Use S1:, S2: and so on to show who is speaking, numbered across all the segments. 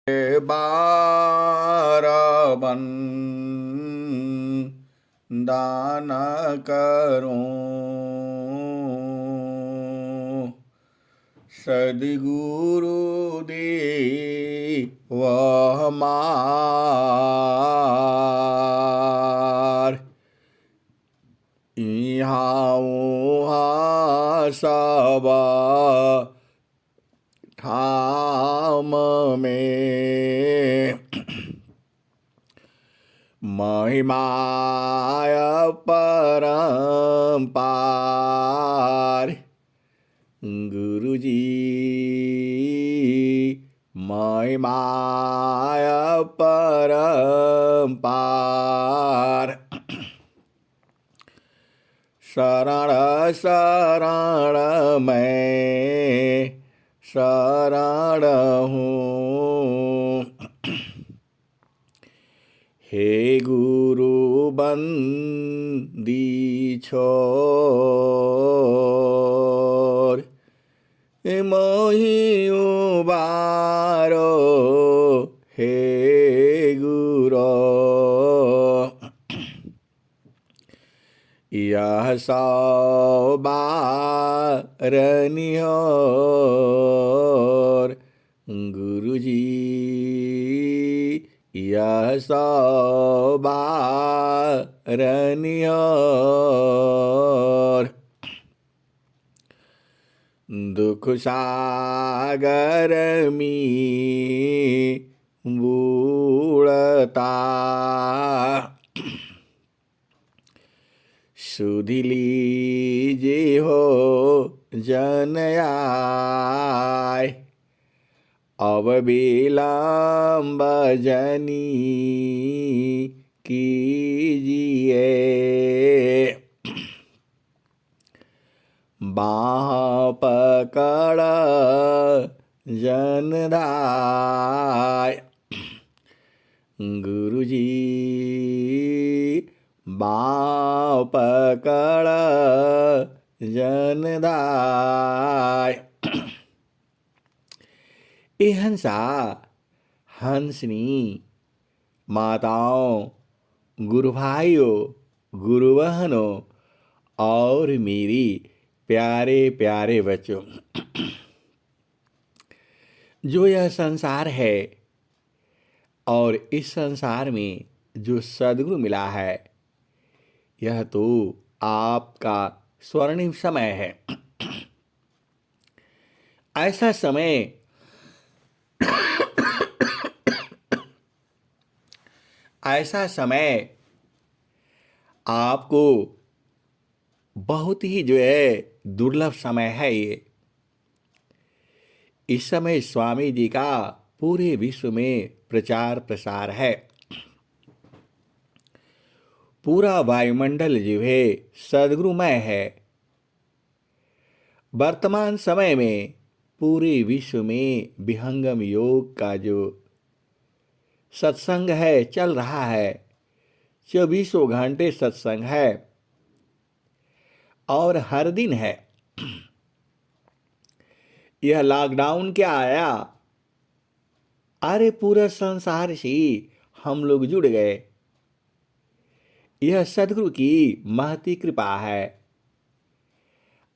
S1: बारबन दान करूं, सद्गुरु देव हमार। इहाँ उहाँ सब ठाम में महिमाय परम्पार। गुरुजी महिमाय परम्पार। शरण शरण मैं शरण हूँ, हे गुरु बंदी छोर। मोहि उबारो हे गुरो, यह सौ बार निहोर। गुरुजी यह सौ बार निहोर। दुख सागर में बूढ़ता, सुध लीजे हो जन आय। अब विलंब जनी कीजिए, बाह पकड़ जन धाय। गुरुजी बाँह पकड़ जन धाय। ए हंसा हंसनी माताओं, गुरु भाइयों, गुरु बहनों और मेरी प्यारे प्यारे बच्चों, जो यह संसार है और इस संसार में जो सद्गुरु मिला है, यह तो आपका स्वर्णिम समय है। ऐसा समय ऐसा समय आपको बहुत ही जो है दुर्लभ समय है ये। इस समय स्वामी जी का पूरे विश्व में प्रचार प्रसार है। पूरा वायुमंडल जो है सद्गुरुमय है। वर्तमान समय में पूरे विश्व में विहंगम योग का जो सत्संग है चल रहा है। 24 घंटे सत्संग है और हर दिन है। यह लॉकडाउन क्या आया, अरे पूरा संसार से हम लोग जुड़ गए। यह सद्गुरु की महती कृपा है।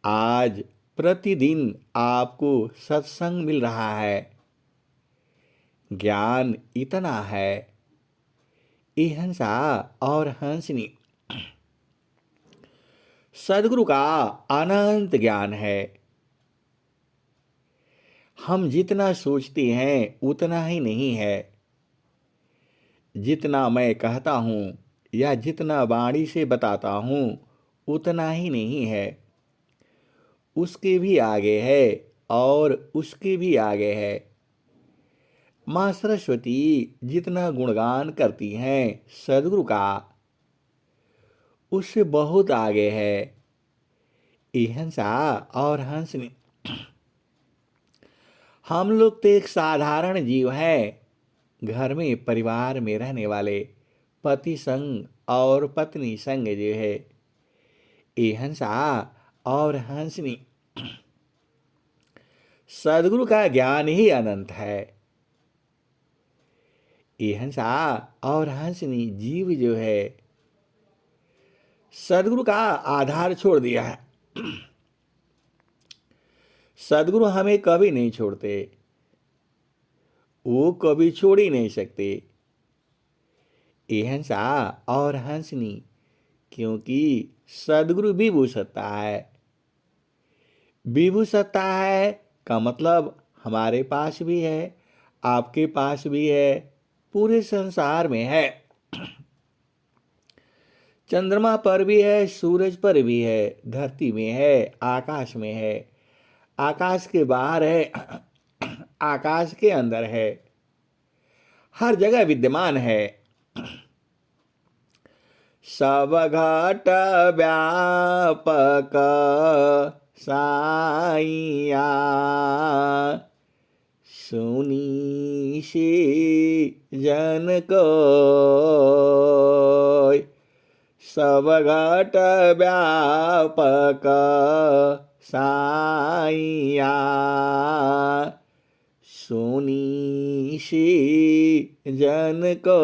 S1: आज प्रतिदिन आपको सत्संग मिल रहा है। ज्ञान इतना है। ये हंसा और हंसनी, सद्गुरु का अनंत ज्ञान है। हम जितना सोचते हैं उतना ही नहीं है। जितना मैं कहता हूँ या जितना वाणी से बताता हूँ उतना ही नहीं है। उसके भी आगे है और उसके भी आगे है। माँ सरस्वती जितना गुणगान करती हैं सद्गुरु का, उससे बहुत आगे है। ये हंसा और हंसनी, हम लोग तो एक साधारण जीव हैं। घर में परिवार में रहने वाले पति संग और पत्नी संग जो है। ये हंसा और हंसनी, सद्गुरु का ज्ञान ही अनंत है। ये हंसा और हंसनी जीव जो है सदगुरु का आधार छोड़ दिया है। सदगुरु हमें कभी नहीं छोड़ते, वो कभी छोड़ ही नहीं सकते। ये हंसा और हंसनी, क्योंकि सदगुरु विभू सत्ता है। विभू सत्ता है का मतलब हमारे पास भी है, आपके पास भी है, पूरे संसार में है। चंद्रमा पर भी है, सूरज पर भी है, धरती में है, आकाश में है, आकाश के बाहर है, आकाश के अंदर है, हर जगह विद्यमान है। सब घट व्यापक साइया, सुनी से जन को। सब घट व्यापक साइया, सुनी से जन को।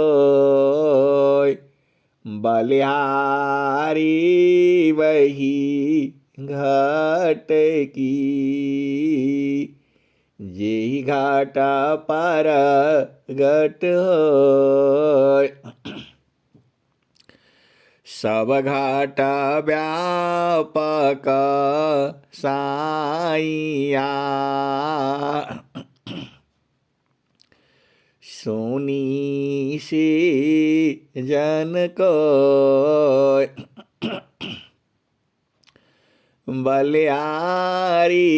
S1: बलिहारी वही घाट की, जेहि घाट पर घट होय। सब घाट व्यापक साइया, सुनी से जन को। बलिहारी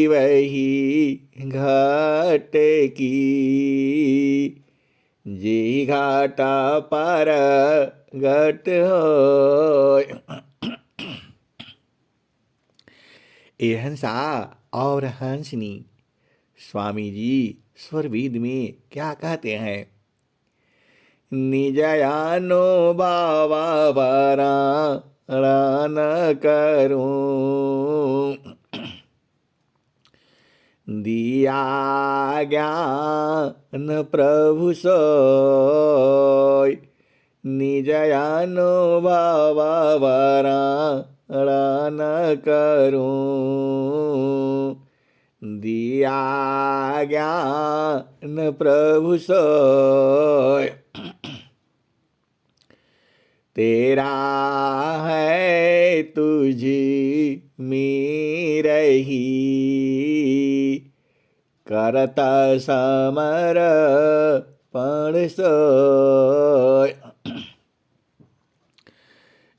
S1: वही घाट की, जे घाट पर घट होय। ये हंसा और हंसनी स्वामी जी स्वरवेद में क्या कहते हैं? निजयानुभाव वरण करूं, दिया ज्ञान प्रभु सोय। निजयानुभाव वरण करूं, दिया ज्ञान प्रभु सोय। तेरा है तुझी मेरही, करत समर्पण सोय।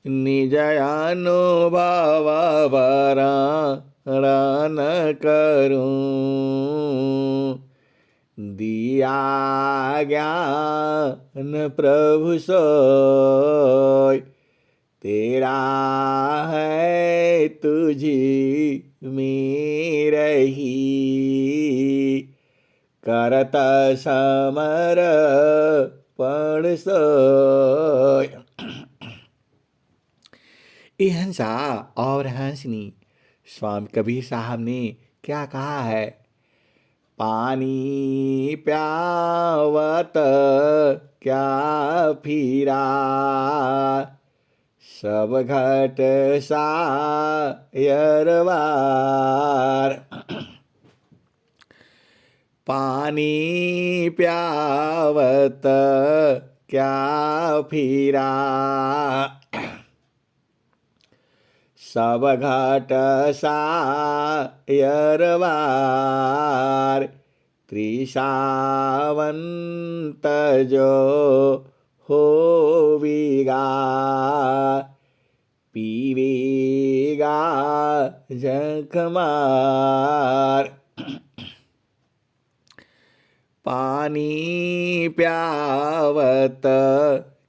S1: निज अनुभव वरण करूं, दिया ज्ञान प्रभु सोय। तेरा है तुझी मेरही, करत समर्पण सोय। ये हंसा और हंसनी स्वामी कबीर साहब ने क्या कहा है? पानी प्यावत क्या फिरा, सब घट सायरवार। पानी प्यावत क्या फिरा, सब घट सायरवार। त्रिसावंत जो होविगा, पीवेगा झंखमार। पानी प्यावत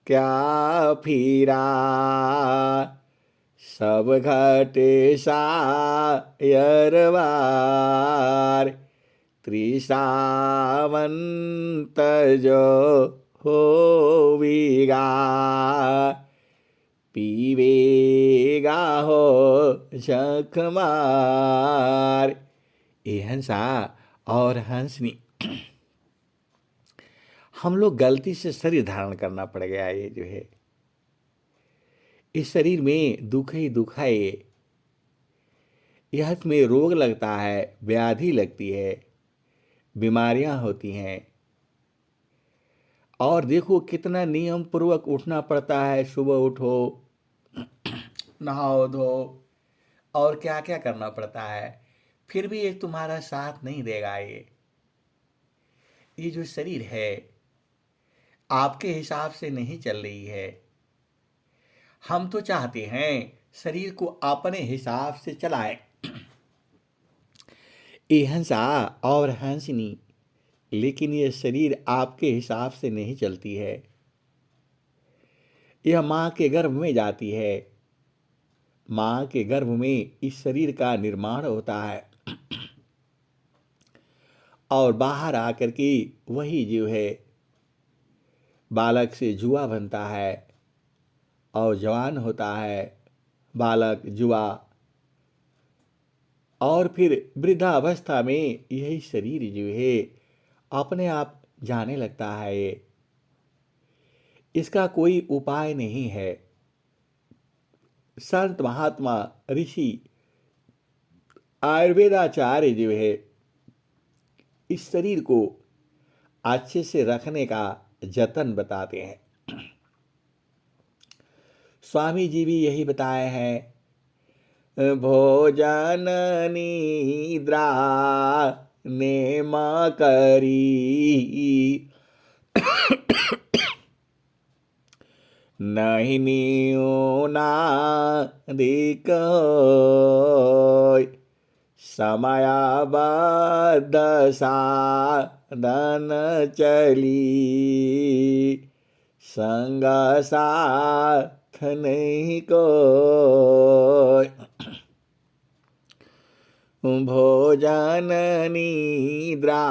S1: क्या फिरा, सब घट सायरवार। त्रिसावंत जो होविगा, पीवेगा हो झंखमार। ये हंसा और हंसनी हम लोग गलती से शरीर धारण करना पड़ गया। ये जो है, इस शरीर में दुख ही दुख है। ये यह इसमें रोग लगता है, व्याधि लगती है, बीमारियां होती हैं। और देखो कितना नियम पूर्वक उठना पड़ता है। सुबह उठो, नहाओ धो, और क्या क्या करना पड़ता है। फिर भी ये तुम्हारा साथ नहीं देगा। ये जो शरीर है आपके हिसाब से नहीं चल रही है। हम तो चाहते हैं शरीर को अपने हिसाब से चलाएं। ये हंसा और हंसनी, लेकिन ये शरीर आपके हिसाब से नहीं चलती है। यह माँ के गर्भ में जाती है। माँ के गर्भ में इस शरीर का निर्माण होता है और बाहर आकर के वही जीव है बालक से जुआ बनता है और जवान होता है बालक जुआ, और फिर वृद्धावस्था में यही शरीर जो है अपने आप जाने लगता है। इसका कोई उपाय नहीं है। संत महात्मा ऋषि आयुर्वेदाचार्य जो है इस शरीर को अच्छे से रखने का जतन बताते हैं। स्वामी जी भी यही बताए हैं। भोजन निद्रा नेम करी, नहीं न्यूना अधिक होय, समयाबद्ध साधन चली, संग साथ नहीं कोय। भोजन निद्रा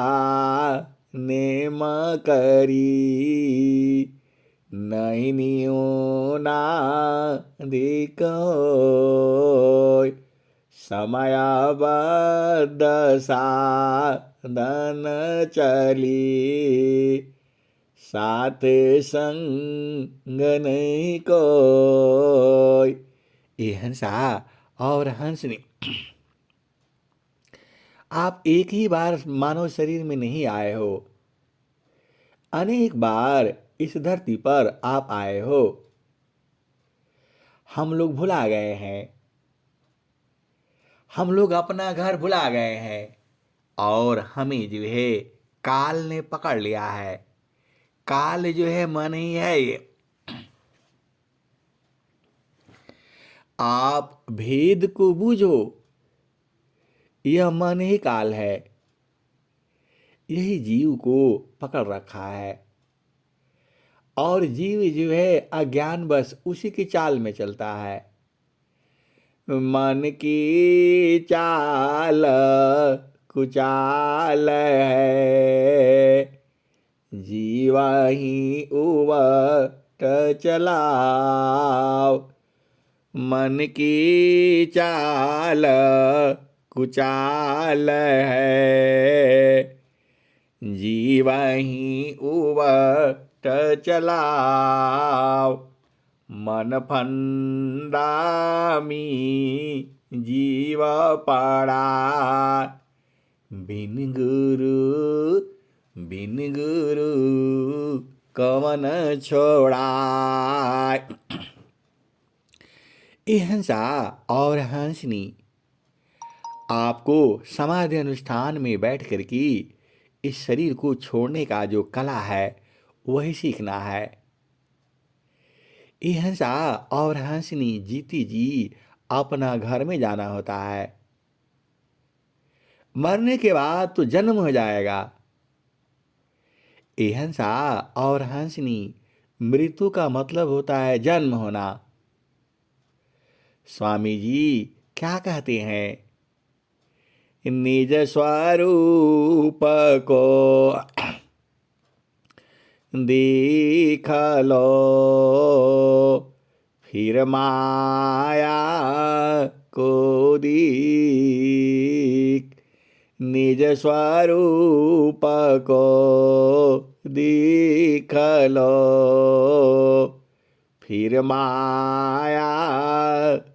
S1: नेम करी, नहीं न्यूना अधिक होय, समयाबद्ध साधन चली, साथ संग नहीं कोय। ये हंसा और हंसनी, आप एक ही बार मानव शरीर में नहीं आए हो, अनेक बार इस धरती पर आप आए हो। हम लोग भुला गए हैं। हम लोग अपना घर भुला गए हैं और हमें जो है काल ने पकड़ लिया है। काल जो है मन ही है। ये आप भेद को बूझो, यह मन ही काल है। यही जीव को पकड़ रखा है और जीव जो है अज्ञान बस उसी की चाल में चलता है। मन की चाल कुचाल है, जीवा ही उवट चलाओ। मन की चाल कुचाल है, जीवा ही उवट चलाओ। मन फंदा में जीव पड़ा, बिन गुरु कवन छोड़ा। ये हंसा और हंसनी आपको समाधि अनुष्ठान में बैठ कर के इस शरीर को छोड़ने का जो कला है वही सीखना है। ये हंसा और हंसनी जीती जी अपना घर में जाना होता है। मरने के बाद तो जन्म हो जाएगा। ये हंसा और हंसनी मृत्यु का मतलब होता है जन्म होना। स्वामी जी क्या कहते हैं? निज स्वरूप को देख लो, फिर माया को देख। निज स्वरूप को दीख लो, फिर माया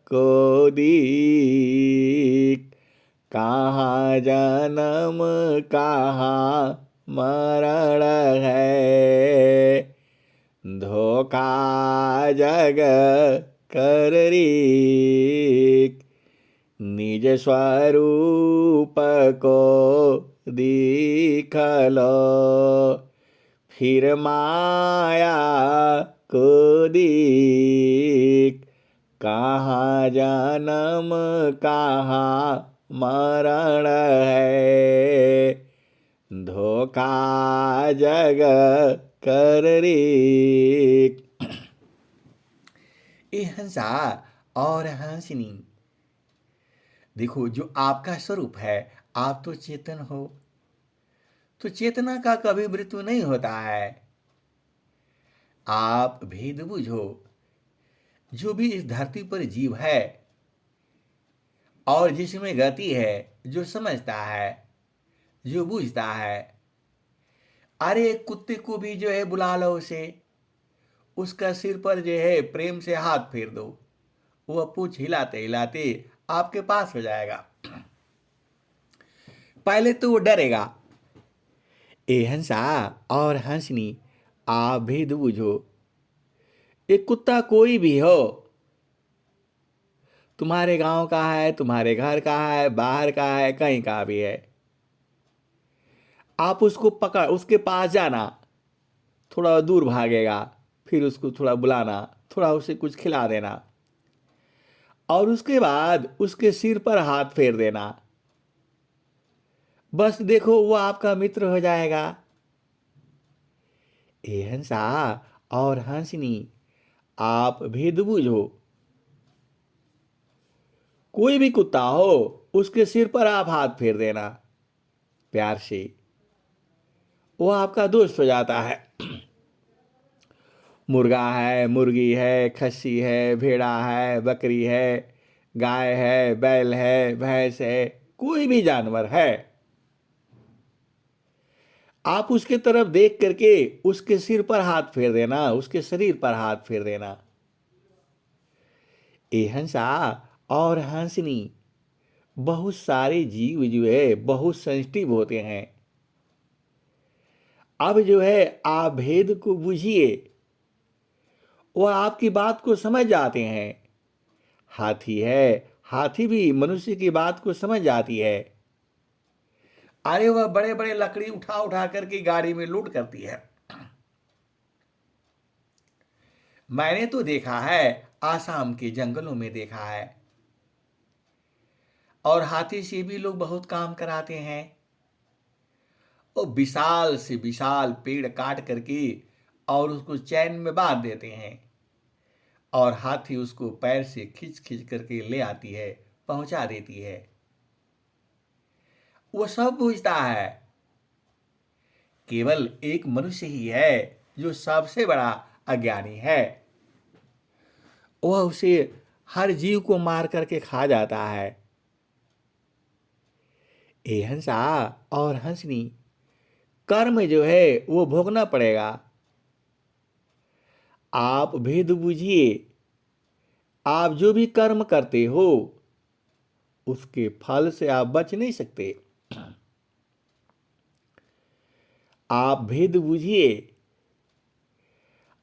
S1: को दीख। कहाँ जन्म कहाँ मरण है, धोखा जग कर रीक। निज स्वरूप को दीख लो, फिर माया को दीख। कहाँ जन्म कहाँ मरण है, धोखा जग कर रीक। ए हंसा और हंसनी, देखो जो आपका स्वरूप है, आप तो चेतन हो, तो चेतना का कभी मृत्यु नहीं होता है। आप भेद बुझो, जो भी इस धरती पर जीव है और जिसमें गति है, जो समझता है, जो बूझता है, अरे कुत्ते को भी जो है बुला लो उसे, उसका सिर पर जो है प्रेम से हाथ फेर दो, वह पूंछ हिलाते हिलाते आपके पास हो जाएगा। पहले तो वो डरेगा। ए हंसा और हंसनी, आप भेद बुझो, एक कुत्ता कोई भी हो, तुम्हारे गांव का है, तुम्हारे घर का है, बाहर का है, कहीं का भी है, आप उसको पकड़, उसके पास जाना, थोड़ा दूर भागेगा, फिर उसको थोड़ा बुलाना, थोड़ा उसे कुछ खिला देना, और उसके बाद उसके सिर पर हाथ फेर देना। बस देखो वो आपका मित्र हो जाएगा। ए हंसा और हंसनी, आप भेद बूझो, कोई भी कुत्ता हो, उसके सिर पर आप हाथ फेर देना प्यार से, वो आपका दोस्त हो जाता है। मुर्गा है, मुर्गी है, खस्सी है, भेड़ा है, बकरी है, गाय है, बैल है, भैंस है, कोई भी जानवर है, आप उसके तरफ देख करके उसके सिर पर हाथ फेर देना, उसके शरीर पर हाथ फेर देना। ए हंसा और हंसनी, बहुत सारे जीव जो है बहुत सेंसिटिव होते हैं। अब जो है आप भेद को बुझिए, वो आपकी बात को समझ जाते हैं। हाथी है, हाथी भी मनुष्य की बात को समझ जाती है। अरे वह बड़े बड़े लकड़ी उठा उठा करके गाड़ी में लोड करती है। मैंने तो देखा है, आसाम के जंगलों में देखा है, और हाथी से भी लोग बहुत काम कराते हैं। और विशाल से विशाल पेड़ काट करके और उसको चैन में बांध देते हैं, और हाथी उसको पैर से खींच खींच करके ले आती है, पहुंचा देती है। वो सब पूछता है, केवल एक मनुष्य ही है जो सबसे बड़ा अज्ञानी है, वह उसे हर जीव को मार करके खा जाता है। ए हंसा और हंसनी, कर्म जो है वो भोगना पड़ेगा। आप भेद बूझिए, आप जो भी कर्म करते हो उसके फल से आप बच नहीं सकते। आप भेद बूझिए,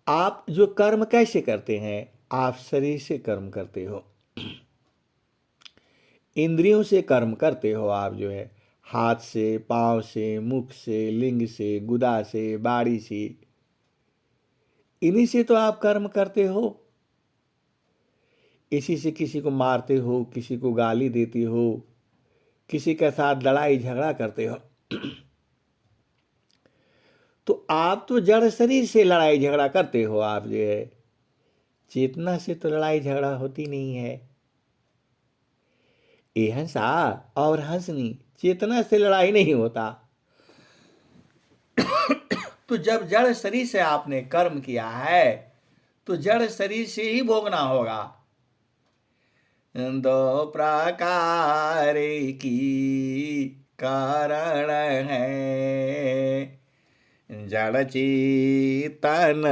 S1: आप जो कर्म कैसे करते हैं, आप शरीर से कर्म करते हो, इंद्रियों से कर्म करते हो, आप जो है हाथ से, पांव से, मुख से, लिंग से, गुदा से, बाड़ी से, इन्हीं से तो आप कर्म करते हो। इसी से किसी को मारते हो, किसी को गाली देते हो, किसी के साथ लड़ाई झगड़ा करते हो। तो आप तो जड़ शरीर से लड़ाई झगड़ा करते हो, आप जो है चेतना से तो लड़ाई झगड़ा होती नहीं है। ए हंसा और हंसनी, चेतना से लड़ाई नहीं होता। तो जब जड़ शरीर से आपने कर्म किया है, तो जड़ शरीर से ही भोगना होगा। दो प्रकार की कारण है, जड़ चेतन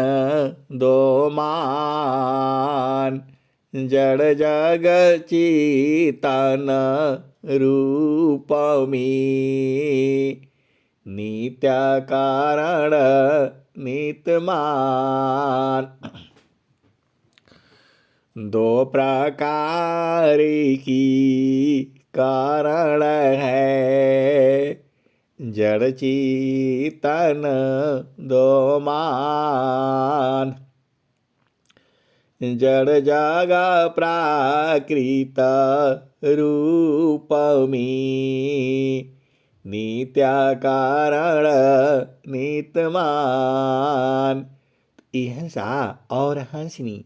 S1: दो मान, जड़ जग चेतन रूप में, नित्य कारण नितमान। दो प्रकार की कारण है, जड़ चेतन दो मान, जड़ जगा प्राकृत रूप में, नित्य कारण नितमान। अहिंसा और हंसनी,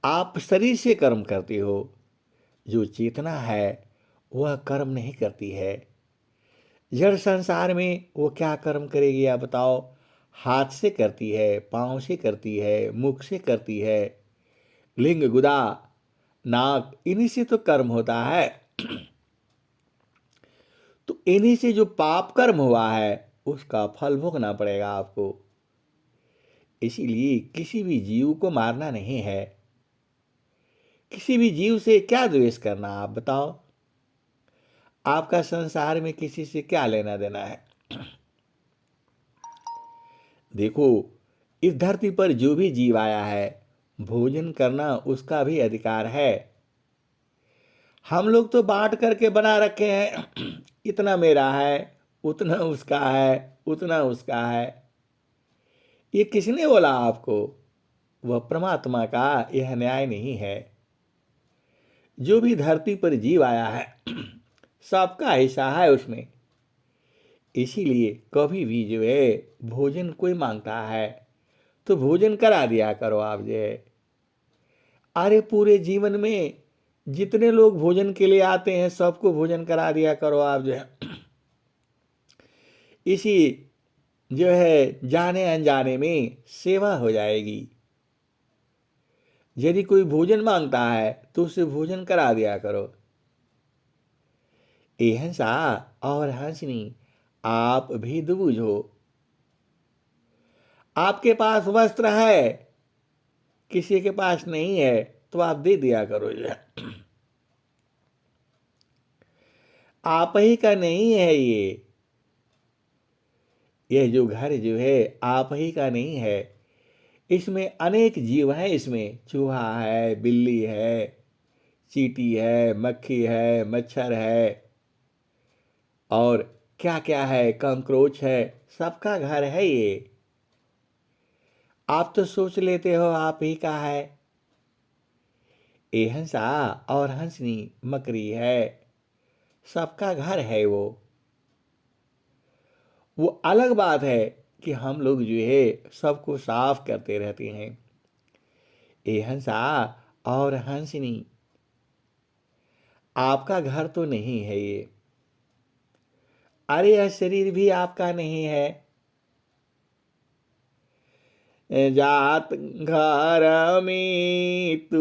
S1: आप शरीर से कर्म करते हो, जो चेतना है वह कर्म नहीं करती है। जड़ संसार में वो क्या कर्म करेगी आप बताओ? हाथ से करती है, पांव से करती है, मुख से करती है, लिंग गुदा नाक, इन्हीं से तो कर्म होता है। तो इन्हीं से जो पाप कर्म हुआ है उसका फल भोगना पड़ेगा आपको। इसीलिए किसी भी जीव को मारना नहीं है। किसी भी जीव से क्या द्वेष करना, आप बताओ? आपका संसार में किसी से क्या लेना देना है? देखो, इस धरती पर जो भी जीव आया है, भोजन करना उसका भी अधिकार है। हम लोग तो बांट करके बना रखे हैं, इतना मेरा है, उतना उसका है, उतना उसका है। ये किसने बोला आपको? वह परमात्मा का यह न्याय नहीं है। जो भी धरती पर जीव आया है सबका हिस्सा है उसमें। इसीलिए कभी भी जो है भोजन कोई मांगता है तो भोजन करा दिया करो आप जो है। अरे पूरे जीवन में जितने लोग भोजन के लिए आते हैं सबको भोजन करा दिया करो आप जो है। इसी जो है जाने अनजाने में सेवा हो जाएगी। यदि कोई भोजन मांगता है तो उसे भोजन करा दिया करो। अहिंसा और हंसनी, आप भी दुबुझ हो। आपके पास वस्त्र है, किसी के पास नहीं है, तो आप दे दिया करो। आप ही का नहीं है ये। यह जो घर जो है आप ही का नहीं है। इसमें अनेक जीव हैं। इसमें चूहा है, बिल्ली है, चींटी है, मक्खी है, मच्छर है और क्या क्या है, काकरोच है। सबका घर है ये। आप तो सोच लेते हो आप ही का है। ये हंसा और हंसनी मकरी है, सबका घर है वो अलग बात है कि हम लोग जो है सबको साफ करते रहते हैं। ये हंसा और हंसनी, आपका घर तो नहीं है ये। अरे यह शरीर भी आपका नहीं है। जात घर में तू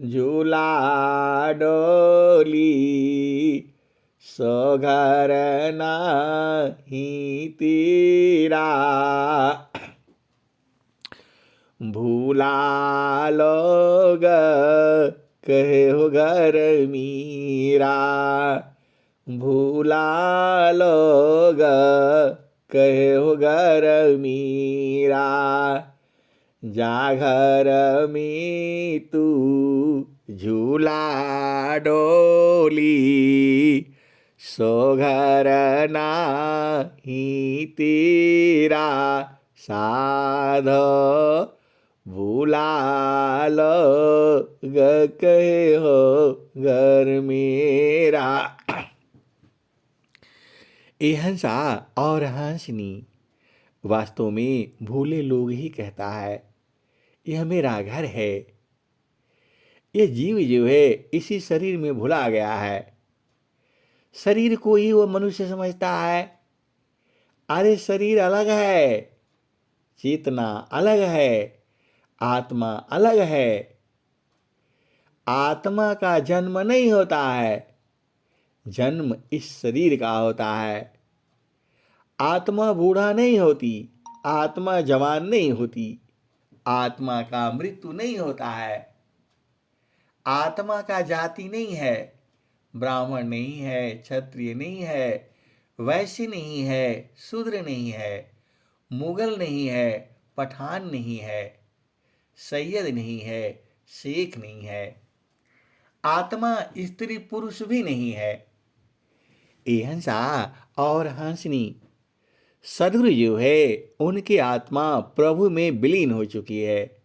S1: झूला डोली, सो घर नाही तेरा, भूला लोग कहे हो घर मीरा, भूला लोग कहे हो घर मीरा, जा घर में तू झूला डोली, सो घर नाही तेरा, साधो भूला लोग कहे हो घर मेरा। ये हंसा और हंसनी वास्तव में भूले लोग ही कहता है यह मेरा घर है। यह जीव जो है इसी शरीर में भुला गया है। शरीर को ही वो मनुष्य समझता है। अरे शरीर अलग है, चेतना अलग है, आत्मा अलग है। आत्मा का जन्म नहीं होता है, जन्म इस शरीर का होता है। आत्मा बूढ़ा नहीं होती, आत्मा जवान नहीं होती, आत्मा का मृत्यु नहीं होता है, आत्मा का जाति नहीं है, ब्राह्मण नहीं है, क्षत्रिय नहीं है, वैश्य नहीं है, शूद्र नहीं है, मुगल नहीं है, पठान नहीं है, सैयद नहीं है, शेख नहीं है, आत्मा स्त्री पुरुष भी नहीं है। ये हंसा और हंसनी सदगुरु जो है उनकी आत्मा प्रभु में विलीन हो चुकी है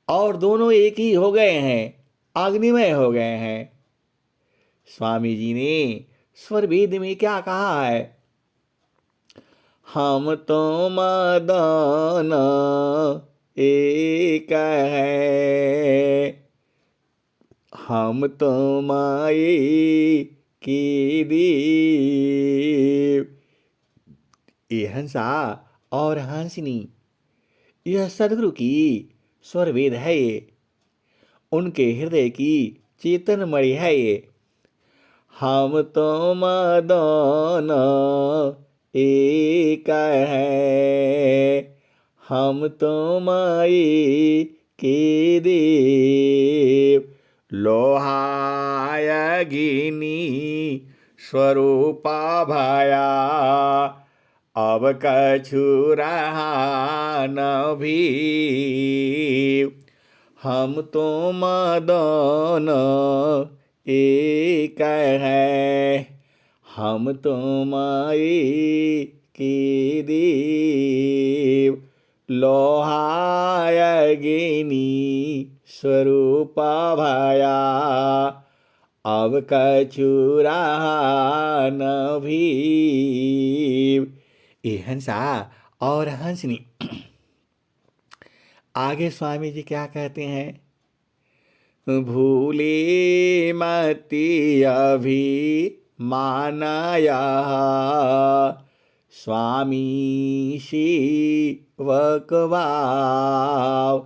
S1: और दोनों एक ही हो गए हैं, अग्निमय हो गए हैं। स्वामी जी ने स्वर वेद में क्या कहा है? हम तो मदन एक है, हम तो माए के देव। ये हंसा और हंसनी यह सदगुरु की स्वर वेद है, ये उनके हृदय की चेतन मणि है। ये हम तो मदन एक है, हम तो माई के देव। लोहाय गिनी स्वरूपा भया, अब कछु रहा न भी। हम तो मदन एक है, हम तो माई के देव। लोहाय गिनी स्वरूपा भया, अब कछु रहा न भी। ये हंसा और हंसनी आगे स्वामी जी क्या कहते हैं? भूले मति अभी मानाया, स्वामी शिवक भाव।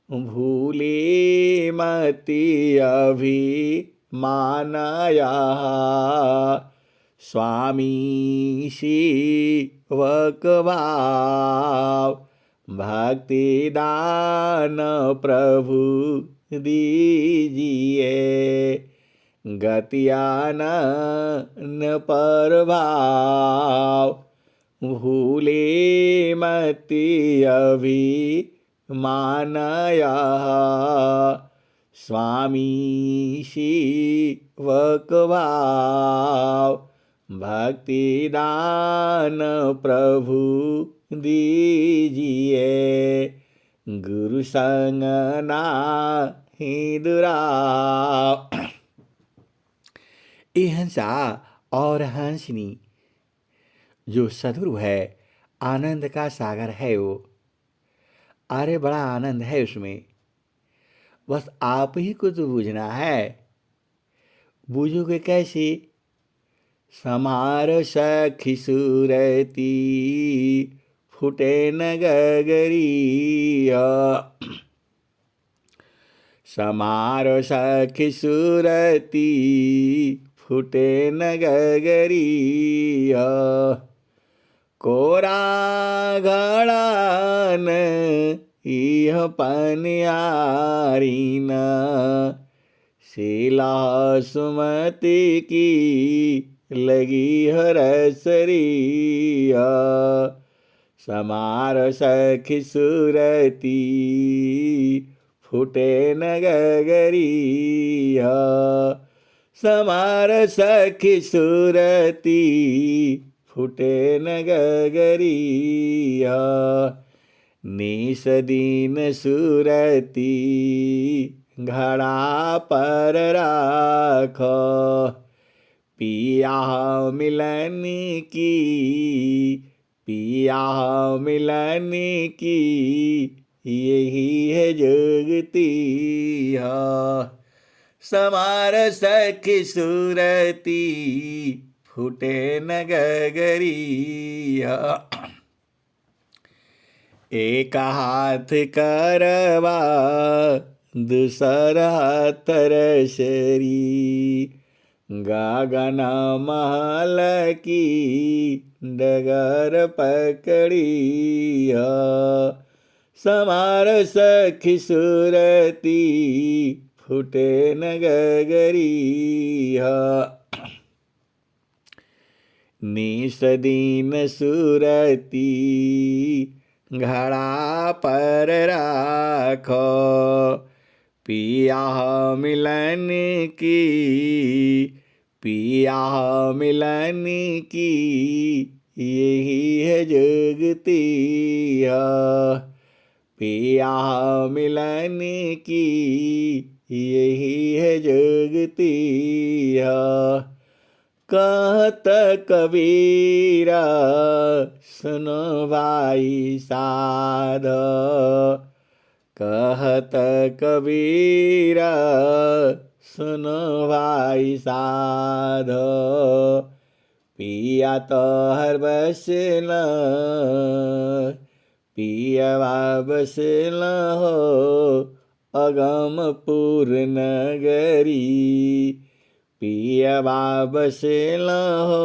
S1: भूले मति अभी मानाया, स्वामी शिवक भाव। भक्ति दान प्रभु दीजिए, गतियान न पर भाव। भूले मति अभी मानया, स्वामी शिवक भाव। भक्ति दान प्रभु दीजिए, गुरु संग नाहि दुराव। ये हंसा और हंसनी जो सदगुरु है, आनंद का सागर है वो। अरे बड़ा आनंद है उसमें, बस आप ही को तो बूझना है। बूझोगे कैसे? समार सखी सूरती, फुटे न गगरिया। समार सखी सूरती, फुटे न गगरिया। कोरा घड़ान इह पनियारीन, शीला सुमति की लगी हरसरिया। समार सखी सूरती, फुटे न गगरिया। समार सखी सूरती, फुटे न गगरिया। निस दिन सूरती, घड़ा पर राखो। पिया मिलन की, पिया मिलन की, यही है जुगती है। समार सखी सूरती, फुटे न गगरिया। एक हाथ करवा, दूसरा हाथ रसरी। गगन महल की डगर पकड़ी समार सखी सुरती फूटे न गगरी निस दिन सुरती घड़ा पर राखो पिया मिलन की पिया मिलन की यही है जगती पिया मिलन की यही है जगती कहत कबीरा सुनो भाई साध कहत कबीरा सुनो भाई साध पिया तो हर बसल पिया बसल हो अगमपुर नगरी पिया बसल हो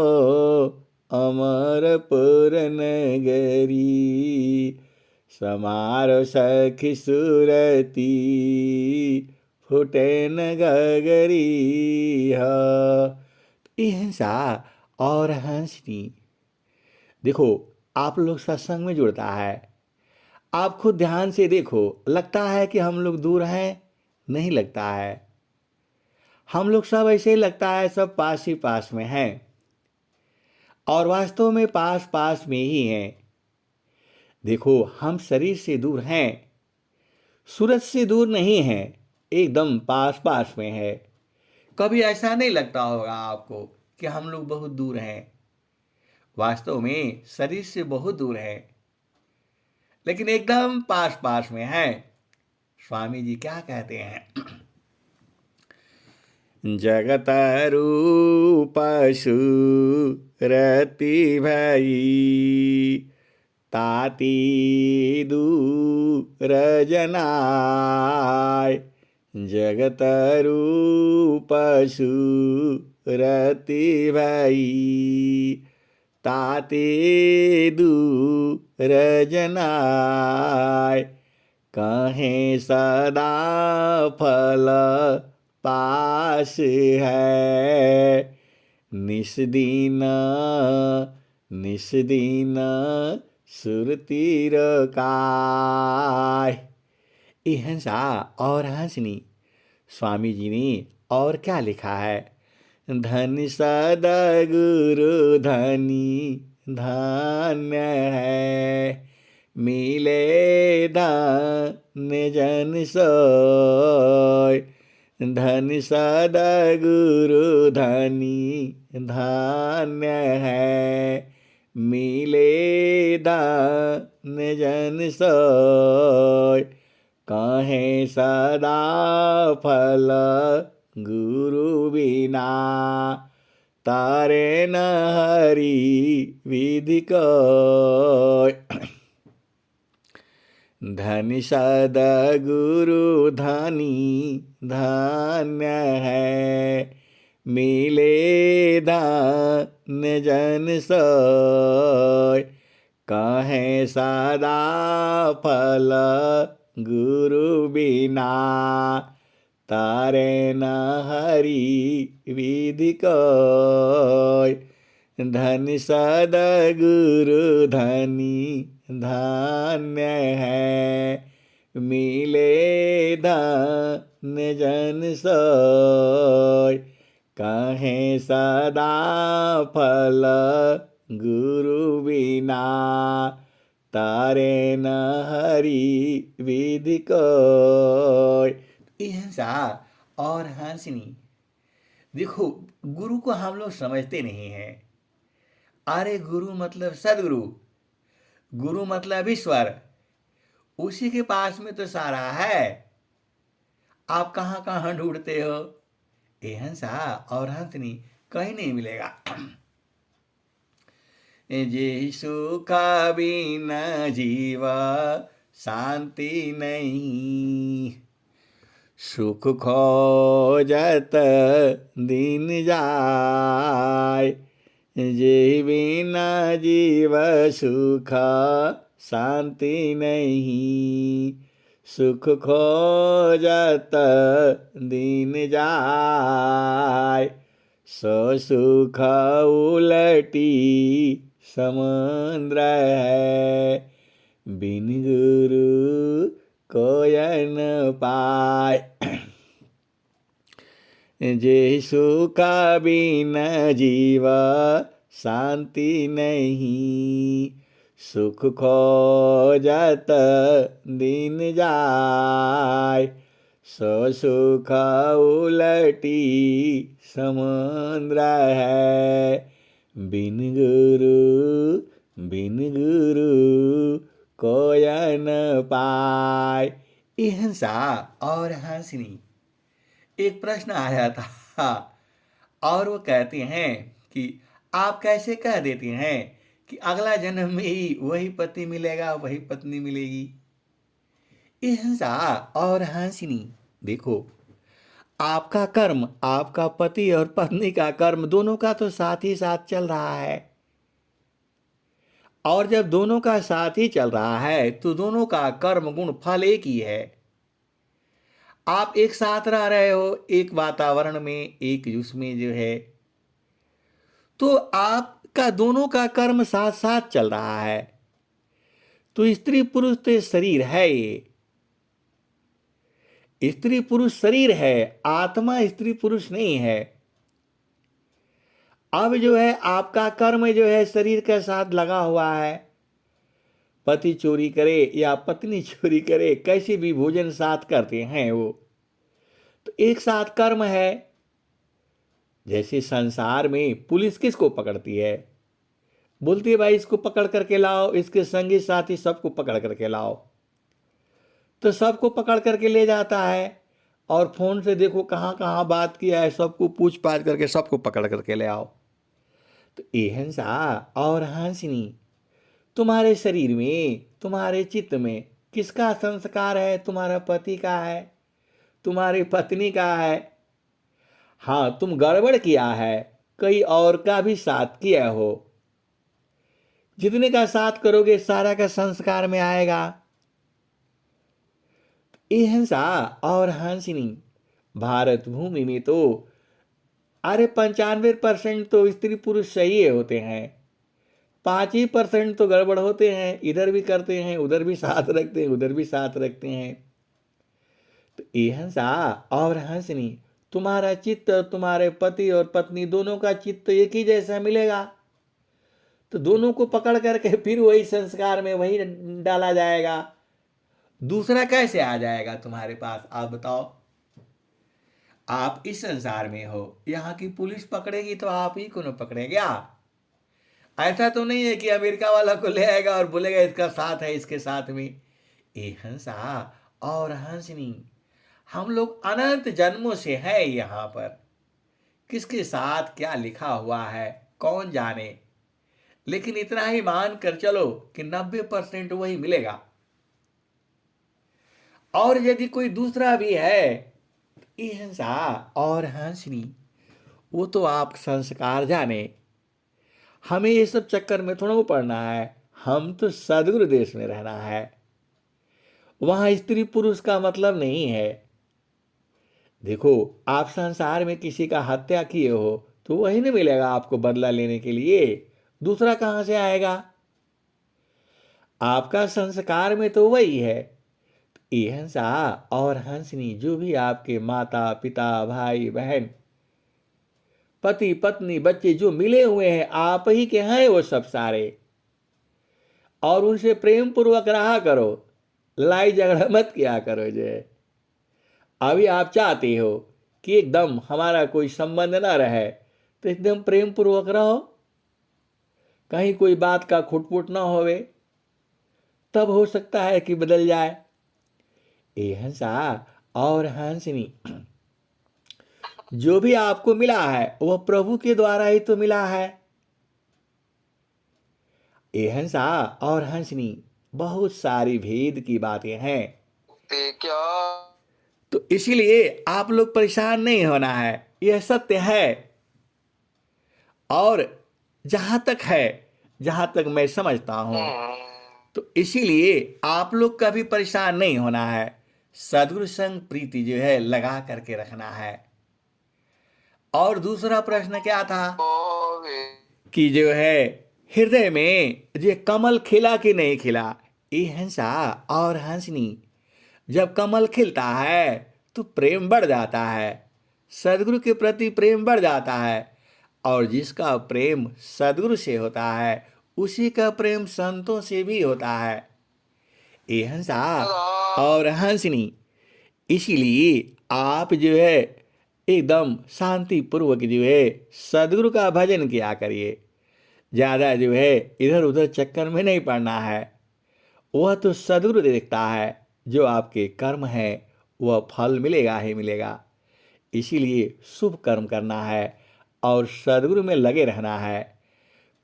S1: अमरपुर नगरी समारो सखी सुरती फूटे न गगरी हिंसा और हंसनी। देखो आप लोग सत्संग में जुड़ता है, आप खुद ध्यान से देखो, लगता है कि हम लोग दूर हैं, नहीं लगता है। हम लोग सब ऐसे ही लगता है सब पास ही पास में हैं, और वास्तव में पास पास में ही हैं। देखो हम शरीर से दूर हैं, सूरज से दूर नहीं हैं, एकदम पास पास में है। कभी ऐसा नहीं लगता होगा आपको कि हम लोग बहुत दूर हैं, वास्तव में शरीर से बहुत दूर है, लेकिन एकदम पास पास में है। स्वामी जी क्या कहते हैं? जगत रूप सुरति भई ताती दूर जनाय जगत रूप सुरति भई ताते दूर जनाय कहें सदा फल पास है निस दिन सुरती रकाय। हिंसा और हंसनी। स्वामी जी ने और क्या लिखा है? धन सदगुरु धनी धन्य है मिले धन्य जन सोय। धन सदगुरु धनी धन्य है मिले धन्य जन सोय। कहें सदा फल गुरु बिना तारे न हरि विधि कोय। धन सदगुरु धनी धन्य है मिले धन्य जन सोय। कहें सदा फल गुरु बिना तारे न हरि विधि कोय। धन सदगुरु धनी धन्य है मिले धन्य जन सोय। कहें सदा फल गुरु बिना तारे न हरि विधि कोय। हिंसा और हंसनी। देखो गुरु को हम लोग समझते नहीं हैं। अरे गुरु मतलब सदगुरु, गुरु मतलब ईश्वर, उसी के पास में तो सारा है। आप कहाँ कहाँ ढूंढते हो? ये हंसा और हंसनी कहीं नहीं मिलेगा। जे सुख बिना जीवा शांति नहीं। सुख खोजत दिन जाय, जे बिना जीव सुख शांति नहीं, सुख खोजत दिन जाय, सो सुख उलटी समुद्र है, बिन गुरु कोय न पाय। जे सुख बिन जीव शांति नहीं, सुख खोजत दिन जाय, सो सुख उलटी समुद्र है, बिन गुरु कोय न पाय। अहिंसा और हंसनी। एक प्रश्न आया था और वो कहते हैं कि आप कैसे कह देते हैं कि अगला जन्म में ही वही पति मिलेगा, वही पत्नी मिलेगी। अहिंसा और हंसनी। देखो, आपका कर्म, आपका पति और पत्नी का कर्म दोनों का तो साथ ही साथ चल रहा है, और जब दोनों का साथ ही चल रहा है तो दोनों का कर्म गुण फल एक ही है। आप एक साथ रह रहे हो, एक वातावरण में, एक उसमें जो है, तो आपका दोनों का कर्म साथ साथ चल रहा है। तो स्त्री पुरुष तो शरीर है, ये स्त्री पुरुष शरीर है, आत्मा स्त्री पुरुष नहीं है। अब जो है आपका कर्म जो है शरीर के साथ लगा हुआ है, पति चोरी करे या पत्नी चोरी करे, कैसे भी भोजन साथ करते हैं वो, तो एक साथ कर्म है। जैसे संसार में पुलिस किसको पकड़ती है, बोलती है भाई इसको पकड़ करके लाओ, इसके संगी साथी सबको पकड़ करके लाओ, तो सबको पकड़ करके ले जाता है, और फोन से देखो कहाँ कहाँ बात किया है, सबको पूछ पाछ करके सबको पकड़ करके ले आओ। तो अहिंसा और हंसनी। तुम्हारे शरीर में, तुम्हारे चित्त में किसका संस्कार है? तुम्हारा पति का है, तुम्हारी पत्नी का है। हाँ, तुम गड़बड़ किया है, कई और का भी साथ किया हो, जितने का साथ करोगे सारा का संस्कार में आएगा। अहिंसा और हंसनी। भारत भूमि में तो अरे 95% तो स्त्री पुरुष सही होते हैं, 5% तो गड़बड़ होते हैं, इधर भी करते हैं, उधर भी साथ रखते हैं, उधर भी साथ रखते हैं। तो अहिंसा और हंसनी। तुम्हारा चित्त, तुम्हारे पति और पत्नी दोनों का चित्त एक ही जैसा मिलेगा, तो दोनों को पकड़ करके फिर वही संस्कार में वही डाला जाएगा। दूसरा कैसे आ जाएगा तुम्हारे पास, आप बताओ। आप इस संसार में हो, यहाँ की पुलिस पकड़ेगी तो आप ही को न पकड़े क्या? ऐसा तो नहीं है कि अमेरिका वाला को ले आएगा और बोलेगा इसका साथ है इसके साथ में। अहिंसा और हंसनी। हम लोग अनंत जन्मों से हैं यहाँ पर, किसके साथ क्या लिखा हुआ है कौन जाने, लेकिन इतना ही मान कर चलो कि 90% वही मिलेगा। और यदि कोई दूसरा भी है, अहिंसा और हंसनी, वो तो आप संस्कार जाने। हमें ये सब चक्कर में थोड़ा पड़ना है, हम तो सदगुरु देश में रहना है, वहां स्त्री पुरुष का मतलब नहीं है। देखो, आप संसार में किसी का हत्या किए हो तो वही नहीं मिलेगा आपको बदला लेने के लिए, दूसरा कहां से आएगा? आपका संस्कार में तो वही है। अहिंसा और हंसनी। जो भी आपके माता पिता भाई बहन पति पत्नी बच्चे जो मिले हुए हैं, आप ही के हैं वो सब सारे, और उनसे प्रेम पूर्वक रहा करो, लड़ाई झगड़ा मत किया करो। जो है अभी आप चाहते हो कि एकदम हमारा कोई संबंध ना रहे, तो एकदम प्रेम पूर्वक रहो, कहीं कोई बात का खुटपुट ना होवे, तब हो सकता है कि बदल जाए। अहिंसा और हंसनी। जो भी आपको मिला है वह प्रभु के द्वारा ही तो मिला है। अहिंसा और हंसनी बहुत सारी भेद की बातें हैं।
S2: क्या
S1: तो इसीलिए आप लोग परेशान नहीं होना है, यह सत्य है। और जहां तक मैं समझता हूं, तो इसीलिए आप लोग का भी परेशान नहीं होना है। सद्गुरु संग प्रीति जो है लगा करके रखना है। और दूसरा प्रश्न क्या था कि जो है हृदय में ये कमल खिला कि नहीं खिला। ये हंसा और हंसनी, जब कमल खिलता है तो प्रेम बढ़ जाता है, सदगुरु के प्रति प्रेम बढ़ जाता है। और जिसका प्रेम सदगुरु से होता है उसी का प्रेम संतों से भी होता है। ये हंसा और हंसनी, इसीलिए आप जो है एकदम शांति पूर्वक जो है सदगुरु का भजन किया करिए। ज़्यादा जो है इधर उधर चक्कर में नहीं पड़ना है। वह तो सदगुरु देखता है, जो आपके कर्म है वह फल मिलेगा ही मिलेगा। इसीलिए शुभ कर्म करना है और सदगुरु में लगे रहना है।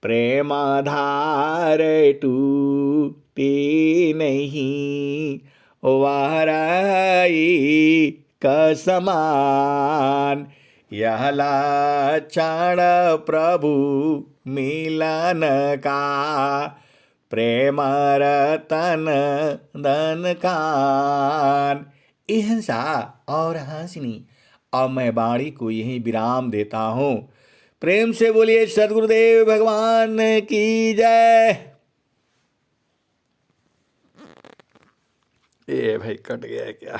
S1: प्रेमाधार टूटे नहीं वाराई का समान, यह लक्षण प्रभु मिलन का, प्रेम रतन धन कान। ये हंसा और हंसनी। अब मैं वाणी को यहीं विराम देता हूँ। प्रेम से बोलिए सदगुरुदेव भगवान की जय। ये भाई कट गया क्या?